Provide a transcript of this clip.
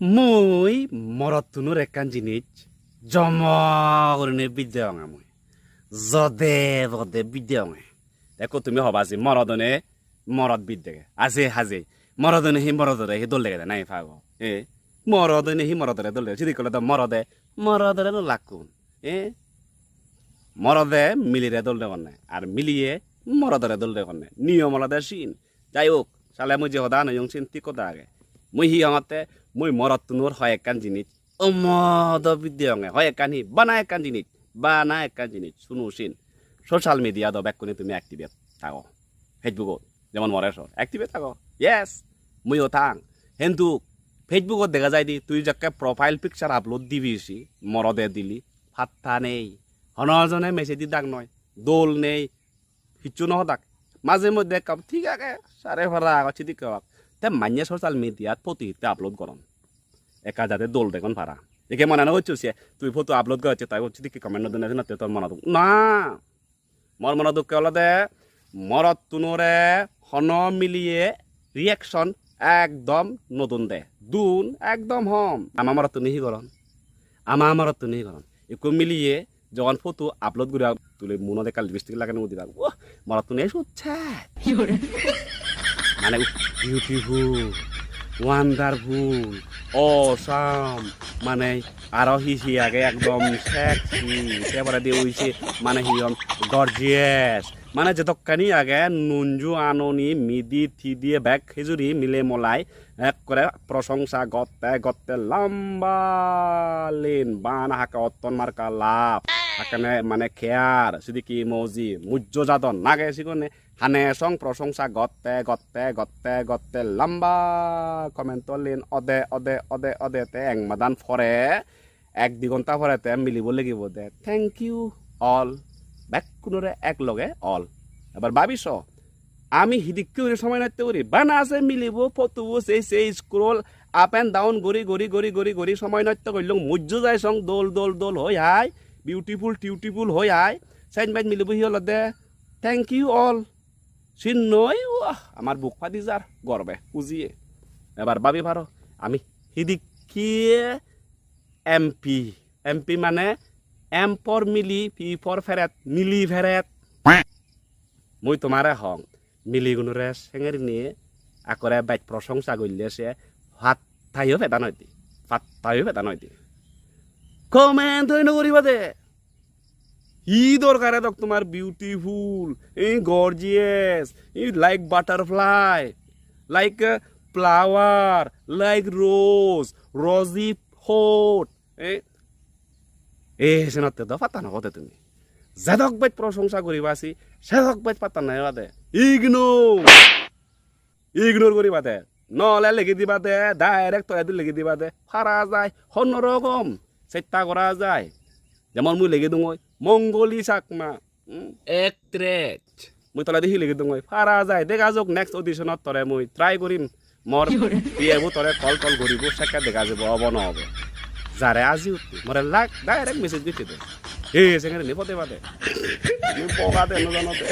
মই মরতুনুর একখান জিনিস জমা করে বিদ্যা মই জদে জদে বিদ্যা দেখো তুমি হবাছি মরদনে মরদ বিদ্যে আছে হাজে মরদনে হি মরদরে হি দল লেগে নাই ফাগ মরদনে হি মরদরে দল লেগে সিদি কলে তো মরদরে লাকুন মরদে মিলিরে দল দেওয়ার নাই আর মিলিয়ে মরদরে দল দেওয়ার নাই নিয়ম আলাদা সিন যাই হোক সালে মুই যে হদা নয়ং সিন তি কথা আগে মুই হি আমাতে মুই মরতুনুর হয় একখান জিনিস মদ বিদ্যা হয় একখান হি বানা একখান জিনিস শুনু সিন সোশ্যাল মিডিয়া দ ব্যাকুনি তুমি অ্যাক্টিভেট থাকো ফেসবুকত যেমন মরেছ অ্যাক্টিভেট থাকো ইয়েস মুইও থাং কিন্তু ফেসবুকত দেখা যায় দি তুই যাকে প্রোফাইল পিকচার আপলোড দিবিছি মরদে দিলি ফাত্তা নেই হনজনে মেসেজি দাগ নয় দোল নেই কিচ্ছু নহ দাগ মাঝে মধ্যে কাম ঠিক আছে সারে ভরা আগছি দিকে তে মান্য সোশ্যাল মিডিয়াত ফটো আপলোড করম একা যাতে দোল দেখুন ভাড়া একে মনে হচ্ছে তুই ফটো আপলোড করেছে তাই হচ্ছে দিকে কমেন্ট দিন না তোর মনে না মোর মনে দুঃখ হল দে মরত তুনরে হন মিলিয়ে রিয়েকশন একদম নতুন দে দুন একদম হম আমার মরত তুনি করন আমার তুনি করন একটু মিলিয়ে যখন ফটো আপলোড করে তুলে মনে দেখা লিপস্টিক লাগানো দিবা ও মরত তুনি হচ্ছে মানে বিউটিফুল ওয়ান্ডারফুল অসাম মানে আরো হি আগে একদম সেক্সি এবারে দিয়ে হইছে মানে হিয়ম গর্জিয়াস মানে যতখানি আগে নুনজু আননি মিদি থি দিয়ে ব্যাগ খেজুরি মিলে মলাই এক করে প্রশংসা গত্তে লম্বা লেন বানা হাকে অত্তন মার্কা লাভ হাকানে মানে খেয়ার সিদিকি মৌজি মুজ্জ যাদন নাগে সিগনে হানে সং প্রশংসা গত্তে লম্বা কমেন্ট লেন অদে তে একমাদান ফরে এক দিগন্তা ফরেতে মিলিব লাগিব দে থ্যাংক ইউ অল ব্যাক কোনরে এক লগে অল এবার ভাবিস আমি হিদিককে সময় নাইতে করি বানা আছে মিলিব ফটো সেই স্ক্রোল আপ এন্ড ডাউন গড়ি সময় নৃত্য করলং মুজ্জ যাই সং দোল হই হাই বিউটিফুল হই হাই সাইন বাইন মিলিব হি হল দে থ্যাংক ইউ অল চিন্নই আমার বুক ফাদি যার গর্বে উজিয়ে এবার ভাবি ভারো আমি হিদিকিয়ে এমপি মানে M for Mili P for ফেরেত মিলি ফেরেত মই তোমারে হং মিলি গুণরে সেঙের নিয়ে আকরে বাইক প্রশংসা করলে সে হাত থাইও ফেটা নয় দি কমেন্ট হই নকরিবা দে ই দরকারে দক তোমার beautiful gorgeous like butterfly like flower like rosy হোট সেনতে তো পাতা নকতে তুমি যেদক বাইত প্রশংসা করিবাছি সেদক বাইত পাতা নাই দে ইগনোর করিবা দে নহলে লেগে দিবা দে ডাইরেক্ট তয়াদি লেগে দিবা দে ফারা যায় হন্যরকম চেষ্টা করা যায় যেমন মুই লেগে দুঙই মঙ্গলি চাকমা একট্রেট মুই তলা দেখি লেগে দুঙই ফারা যায় দেখা যাক নেক্সট অডিশনত তরে মুই ট্রাই কৰিম মোর বিয়েবো তরে কল করিব সেকা দেখা যাব হব নহব যারে আজি উঠি মরে লাগ ডাইরেক্ট মেসেজ দিতে দে সেখানে নিপদে বাদে পকা দে নজানতে